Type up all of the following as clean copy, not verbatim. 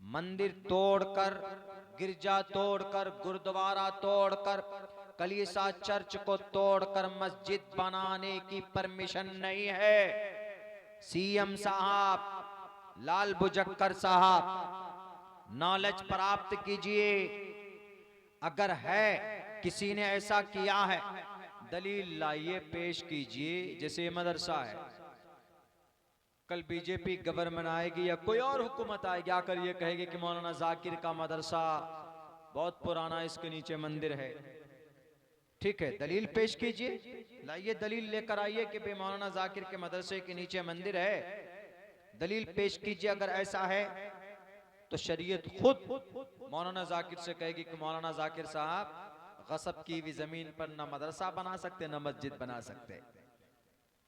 मंदिर तोड़कर, गिरजा तोड़कर, गुरुद्वारा तोड़कर, कलीसा चर्च को तोड़कर मस्जिद बनाने की परमिशन नहीं है। सीएम साहब, लाल बुजक्कर साहब, नॉलेज प्राप्त कीजिए। अगर है किसी ने ऐसा किया है, दलील लाइए, पेश कीजिए। जैसे मदरसा है, कल बीजेपी गवर्नमेंट आएगी या कोई और हुकूमत आएगी, आकर ये कहेगी कि मौलाना जाकिर का मदरसा बहुत पुराना, इसके नीचे मंदिर है। ठीक है, दलील पेश कीजिए, लाइए दलील लेकर आइए कि भाई मौलाना जाकिर के मदरसे के नीचे मंदिर है, दलील पेश कीजिए। अगर ऐसा है तो शरीयत खुद मौलाना जाकिर से कहेगी कि मौलाना जाकिर साहब, गसब की हुई जमीन पर न मदरसा बना सकते न मस्जिद बना सकते।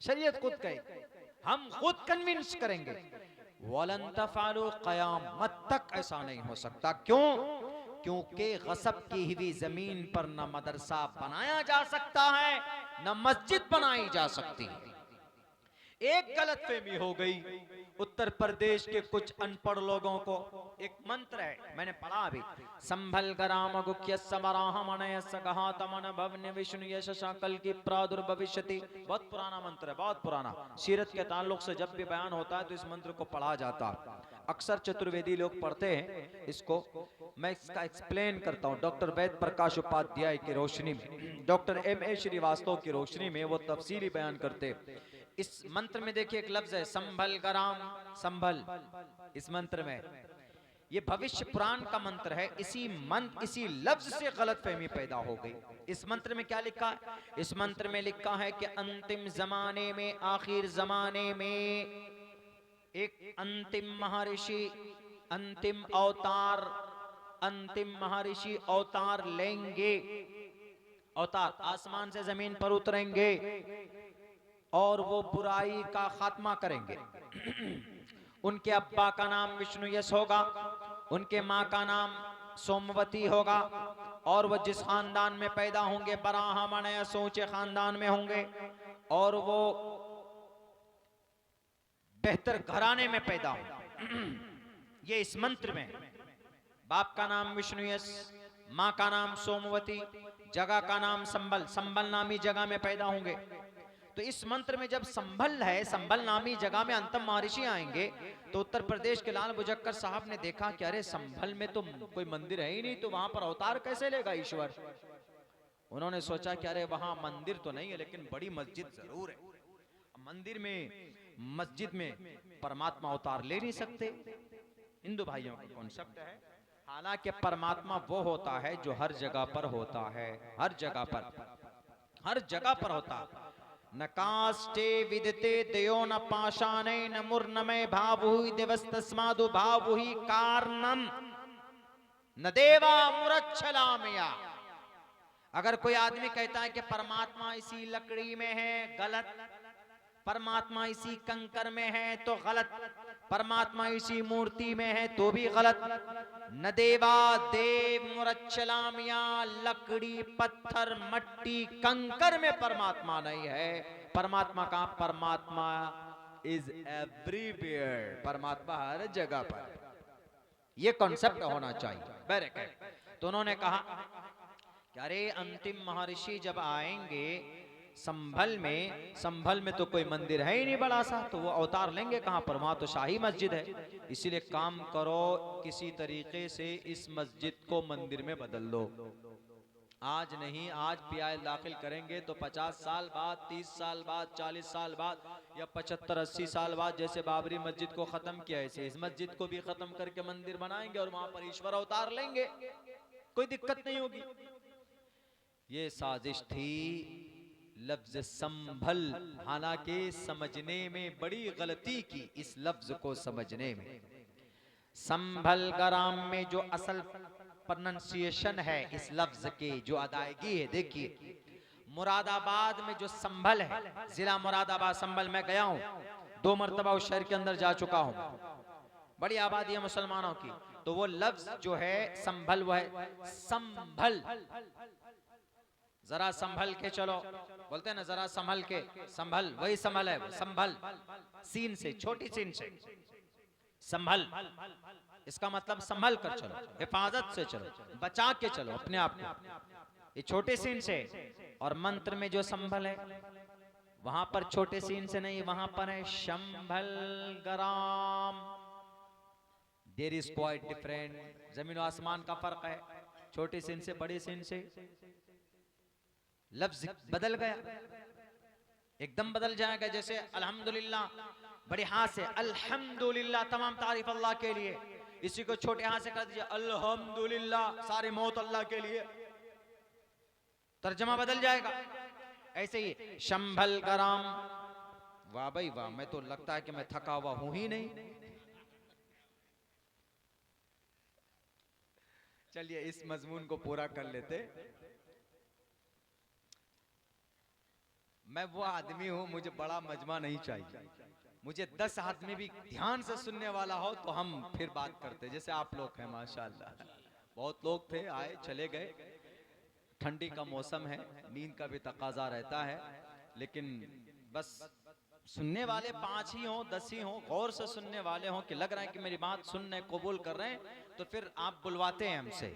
शरीयत खुद कहे, हम खुद कन्विंस करेंगे। वलन तफअलू, क़यामत तक ऐसा नहीं हो सकता। क्यों? क्योंकि गसब की हुई जमीन पर न मदरसा बनाया जा सकता है न मस्जिद बनाई जा सकती। एक गलतफहमी हो गई उत्तर प्रदेश के कुछ अनपढ़ लोगों को। एक मंत्र है, मैंने पढ़ा अभी, संभल ग्राम गुख्य समराहमणय सगहातमन भवन विष्णु यश शकल की प्रादुर्भविष्यति। बहुत पुराना मंत्र है, बहुत पुराना। सीरत के ताल्लुक से जब भी बयान होता है तो इस मंत्र को पढ़ा जाता है। अक्सर चतुर्वेदी लोग पढ़ते हैं इसको। मैं इसका एक्सप्लेन करता हूँ। डॉक्टर वेद प्रकाश उपाध्याय की रोशनी में, डॉक्टर M.A. श्रीवास्तव की रोशनी में वो तफसीली बयान करते। इस मंत्र में देखिए एक लफ्ज है संभल गराम, संभल। इस मंत्र में ये भविष्य पुराण का मंत्र है। इसी लफ्ज से गलतफहमी पैदा हो गई। इस मंत्र में क्या लिखा है? इस मंत्र में लिखा है कि अंतिम जमाने में, आखिर जमाने में एक अंतिम महर्षि, अंतिम अवतार, अंतिम महर्षि अवतार लेंगे। अवतार आसमान से जमीन पर उतरेंगे और वो बुराई का खात्मा करेंगे। उनके अब्बा का नाम विष्णु यश होगा, उनके माँ का नाम सोमवती होगा, और वो जिस खानदान में पैदा होंगे ब्राह्मण या सोचे खानदान में होंगे, और वो बेहतर घराने में पैदा होंगे। ये इस मंत्र में, बाप का नाम विष्णु यश, माँ का नाम सोमवती, जगह का नाम संभल, संभल नामी जगह में पैदा होंगे। तो इस मंत्र में जब संभल है, संभल नामी जगह में अंतम महर्षि आएंगे, तो उत्तर प्रदेश के लाल बुजक्कर साहब ने देखा कि अरे संभल में तो कोई मंदिर है ही नहीं, तो वहां पर अवतार कैसे लेगा ईश्वर। उन्होंने सोचा कि अरे वहां मंदिर तो नहीं है लेकिन बड़ी मस्जिद जरूर है। मंदिर में, मस्जिद में परमात्मा अवतार ले नहीं सकते। हिंदू भाइयों का कॉन्सेप्ट है। हालांकि परमात्मा वो होता है जो हर जगह पर होता है, हर जगह पर, हर जगह पर होता है। न काष्ठे विदते दयो न पाषाणे न मूर्णमय भावुहि दिवस्तस्मादु भावुहि कारणम न देवा मुरच्छलामया। अगर कोई आदमी कहता है कि परमात्मा इसी लकड़ी में है, गलत। परमात्मा इसी कंकर में है तो गलत। परमात्मा इसी मूर्ति में है तो भी गलत। न देवा देव मुरच्छलामिया, लकड़ी पत्थर मट्टी कंकर में परमात्मा नहीं है। परमात्मा का, परमात्मा इज एवरीवेयर, परमात्मा हर जगह पर। यह कॉन्सेप्ट होना चाहिए। तो उन्होंने कहा कि अरे अंतिम महर्षि जब आएंगे संभल में तो कोई मंदिर है ही नहीं बड़ा सा, तो वो अवतार लेंगे कहां पर? वहां तो शाही मस्जिद है। इसीलिए काम करो, किसी तरीके से इस मस्जिद को मंदिर में बदल दो। आज नहीं, आज पीआई दाखिल करेंगे तो 50 साल बाद, 30 साल बाद, 40 साल बाद या 75-80 साल बाद, जैसे बाबरी मस्जिद को खत्म किया ऐसे इस मस्जिद को भी खत्म करके मंदिर बनाएंगे और वहां पर ईश्वर अवतार लेंगे, कोई दिक्कत नहीं होगी। ये साजिश थी। लफ्ज संभल, हालांकि समझने में बड़ी गलती की इस लफ्ज को समझने में। संभल ग्राम में जो असल प्रोनंसिएशन है इस लफ्ज के, जो अदायगी है, देखिए मुरादाबाद में जो संभल है, जिला मुरादाबाद संभल में गया हूं, 2 मरतबा उस शहर के अंदर जा चुका हूं। बड़ी आबादी है मुसलमानों की। तो वो लफ्ज जो है संभल, वो है संभल। जरा संभल के चलो, बोलते हैं ना, जरा संभल के, संभल, वही संभल है, संभल, सीन से, छोटी सीन से। संभल, इसका मतलब संभल कर चलो, हिफाजत से चलो, बचा के चलो अपने आप को, ये छोटे सीन से। और मंत्र में जो संभल है वहां पर छोटे सीन से नहीं, वहां पर है Shambhal गराम। There is quite different, जमीन और आसमान का फर्क है, छोटे सीन से बड़े सीन से। लफ्ज बदल गया, एकदम बदल जाएगा। जैसे अल्हम्दुलिल्लाह बड़े हाथ से अल्हम्दुलिल्लाह, तमाम तारीफ अल्लाह के लिए, इसी को छोटे हाथ से कर दीजिए अल्हम्दुलिल्लाह, सारे मौत अल्लाह के लिए, तर्जमा बदल जाएगा। ऐसे ही शंभल गराम, वाह भाई वाह, मैं तो लगता है कि मैं थका हुआ हूं ही नहीं। चलिए इस मजमून को पूरा कर लेते। मैं वो आदमी हूं, मुझे बड़ा मजमा नहीं चाहिए, मुझे 10 आदमी भी ध्यान से सुनने वाला हो तो हम फिर बात करते। जैसे आप लोग हैं माशाल्लाह, बहुत लोग थे आए चले गए, ठंडी का मौसम है, नींद का भी तकाजा रहता है, लेकिन बस सुनने वाले 5 ही हों 10 ही हों, गौर से सुनने वाले हों कि लग रहा है कि मेरी बात सुनने कबूल कर रहे हैं, तो फिर आप बुलवाते हैं हमसे।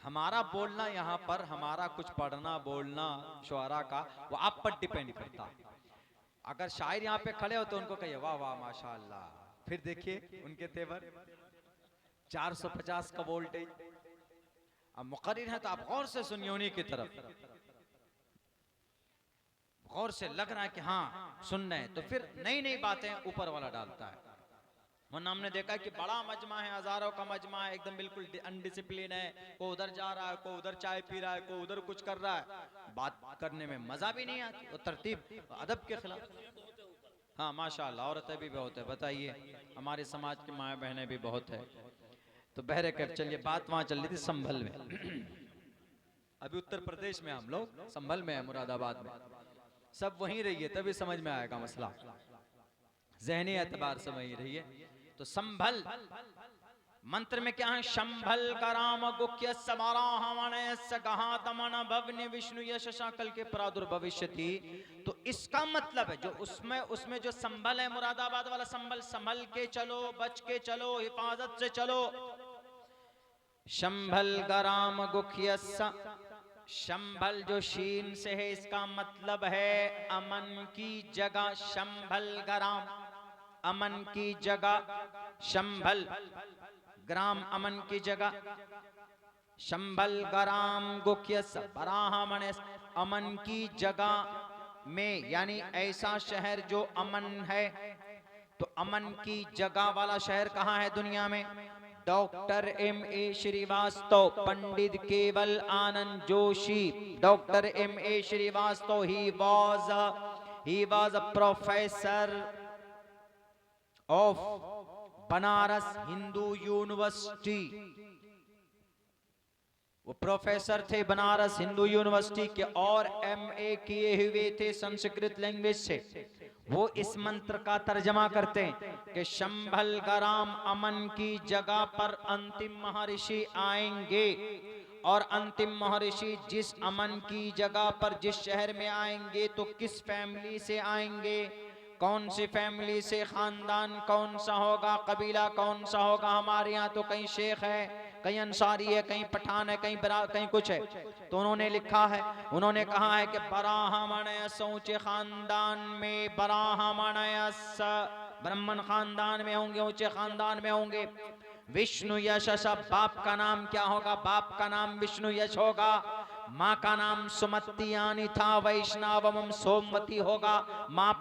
हमारा बोलना यहाँ पर, हमारा कुछ पढ़ना बोलना शुआरा का, वो आप पर डिपेंड करता है। अगर शायर यहाँ पे खड़े हो तो उनको कहिए वाह वाह माशाअल्लाह, फिर देखिए उनके तेवर 450 का वोल्टेज। अब मुकर्रिर है तो आप गौर से सुनिए उन्हीं की तरफ, गौर से लग रहा है कि हाँ सुन रहे हैं, तो फिर नई नई बातें ऊपर वाला डालता है। वरना हमने देखा कि बड़ा मजमा है, हजारों का मजमा है, एकदम बिल्कुल अनडिसिप्लिन है, को उधर जा रहा है, को उधर चाय पी रहा है, को उधर कुछ कर रहा है, बात करने में मजा भी नहीं आती, वो तरतीब अदब के खिलाफ। हाँ माशाअल्लाह, औरतें भी बहुत है, बताइए हमारे समाज की माएँ बहनें भी बहुत है। तो बहरे कर चलिए, बात वहां चल रही थी संभल में। अभी उत्तर प्रदेश में हम लोग, संभल में है, मुरादाबाद में, सब वहीं रहिए तभी समझ में आएगा मसला, ज़हनी एतबार से वहीं रहिए। तो संभल मंत्र में क्या है, शंभल कराम गुख्य भवनि विष्णु यश कल के प्रादुर्भविष्यति। तो इसका मतलब है जो उसमें जो संभल है, मुरादाबाद वाला संभल, संभल के चलो, बच के चलो, हिफाजत से चलो। शंभल गराम गुख्य, शंभल जो शीन से है, इसका मतलब है अमन की जगह। शंभल गराम, अमन की जगह, शंभल ग्राम अमन की जगह। शंभल गराम गुख्य बराहमण, अमन की जगह में, यानी ऐसा शहर जो अमन है। तो अमन की जगह वाला शहर कहाँ है दुनिया में? Doctor M.A. Srivastava, Pandit Kewal Anand Joshi, doctor M.A. Srivastava, he was a professor of Banaras Hindu university. वो प्रोफेसर थे बनारस हिंदू यूनिवर्सिटी के, और MA किए हुए थे संस्कृत लैंग्वेज से। वो इस मंत्र का तर्जमा करते हैं कि शंभल गराम, अमन की जगह पर अंतिम महर्षि आएंगे, और अंतिम महर्षि जिस अमन की जगह पर जिस शहर में आएंगे तो किस फैमिली से आएंगे, कौन सी फैमिली से, खानदान कौन सा होगा, कबीला कौन सा होगा। हमारे यहाँ तो कहीं शेख है, कहीं अंसारी है, कहीं पठान है, कहीं कुछ है। तो उन्होंने लिखा है, उन्होंने कहा है कि ब्राह्मण ऊंचे खानदान में, ब्राह्मण ब्राह्मण खानदान में होंगे, ऊंचे खानदान में होंगे। विष्णु यश, बाप का नाम क्या होगा? बाप का नाम विष्णु यश होगा। माँ का नाम सुमतियानी था, वैष्णवम सोमवती होगा माँ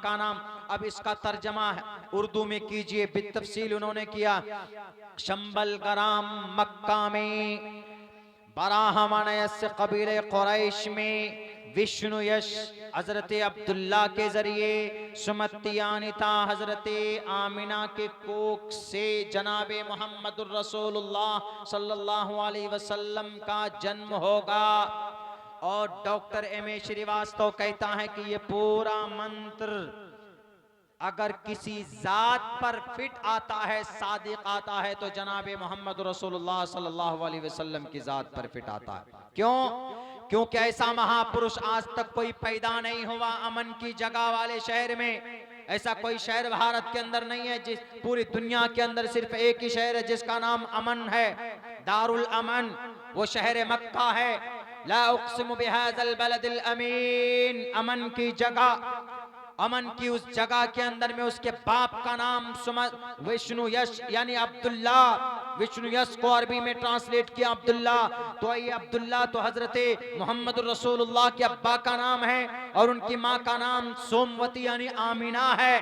का नाम। अब इसका तर्जमा है उर्दू में कीजिए, बितफसील उन्होंने किया। शंबल गराम मक्का में, बराहमण कबीले कुरैश में, विष्णु यश हजरत अब्दुल्ला के जरिए, सुमतियानिता हजरत आमिना के कोख से जनाबे मोहम्मदुर रसूलुल्लाह सल्लल्लाहु अलैहि वसल्लम का जन्म होगा। और डॉक्टर M.A. श्रीवास्तव कहता है कि ये पूरा मंत्र अगर किसी जात पर फिट आता है, सादिक आता है, तो जनाबे मोहम्मद रसूलुल्लाह सल्लल्लाहु अलैहि वसल्लम की जात पर फिट आता है। क्यों? क्योंकि ऐसा महापुरुष आज तक कोई पैदा नहीं हुआ अमन की जगह वाले शहर में। ऐसा कोई शहर भारत के अंदर नहीं है, जिस पूरी दुनिया के अंदर सिर्फ एक ही शहर है जिसका नाम अमन है, दारुल अमन, वो शहर मक्का है। ला उक़्सिमु बिहाज़ल बलदिल अमीन, अमन की जगह, अमन की उस जगह के अंदर में उसके बाप का नाम विष्णु यश यानी अब्दुल्ला, विष्णु यश को अरबी में ट्रांसलेट किया अब्दुल्ला। तो ये अब्दुल्ला तो हजरते मोहम्मद रसूलुल्लाह के अब्बा का नाम है और उनकी माँ का नाम सोमवती यानी आमीना है।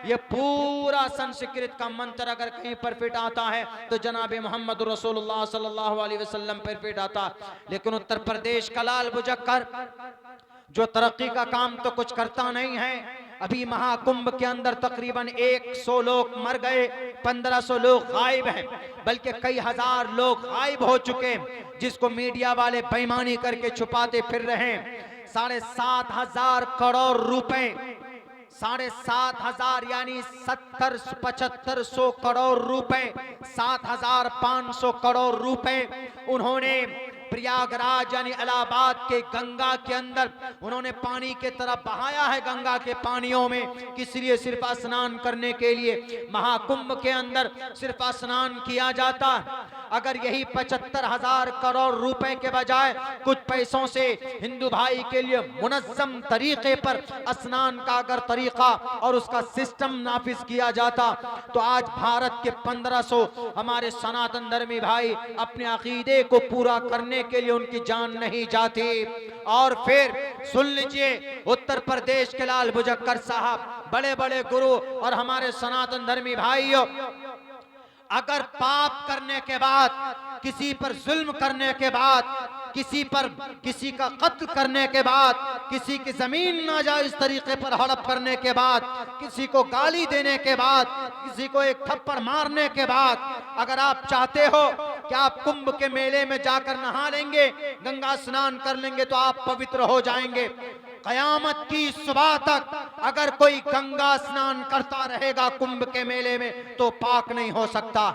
ये पूरा संस्कृत का मंत्र अगर कहीं पर फिट आता है तो जनाबे मोहम्मद रसूलुल्लाह सल्लल्लाहु अलैहि वसल्लम पर फिट आता। लेकिन उत्तर प्रदेश का लाल बुजक्कर जो तरक्की का काम तो कुछ करता नहीं है, अभी महाकुंभ के अंदर तकरीबन 100 लोग मर गए, 1500 लोग गायब हैं, बल्कि कई हजार लोग गायब हो चुके, जिसको मीडिया वाले बेईमानी करके छुपाते फिर रहे हैं। 7,500 करोड़ रुपए, 7,500 यानी 70-7500 करोड़ रुपए, 7,500 करोड़ रुपए उन्होंने प्रयागराज यानी इलाहाबाद के गंगा के अंदर उन्होंने पानी के तरफ बहाया है। गंगा के पानियों में किस लिए? सिर्फ स्नान करने के लिए। महाकुंभ के अंदर सिर्फ स्नान किया जाता। अगर यही 75,000 करोड़ रुपए के बजाय कुछ पैसों से हिंदू भाई के लिए मुनज़्ज़म तरीके पर स्नान का अगर तरीका और उसका सिस्टम नाफिज किया जाता तो आज भारत के 1500 हमारे सनातन धर्मी भाई अपने अकीदे को पूरा करने के लिए उनकी जान नहीं जाती। और फिर सुन लीजिए, उत्तर प्रदेश के लाल बुजक्कर साहब, बड़े बड़े गुरु और हमारे सनातन धर्मी भाइयों, अगर पाप करने के बाद, किसी पर जुल्म करने के बाद, किसी का कत्ल करने के बाद, किसी की जमीन नाजायज तरीके पर हड़प करने के बाद, किसी को गाली देने के बाद, किसी को एक थप्पड़ मारने के बाद, अगर आप चाहते हो कि आप कुंभ के मेले में जाकर नहा लेंगे, गंगा स्नान कर लेंगे तो आप पवित्र हो जाएंगे। कयामत की सुबह तक अगर कोई गंगा स्नान करता रहेगा कुंभ के मेले में तो पाक नहीं हो सकता।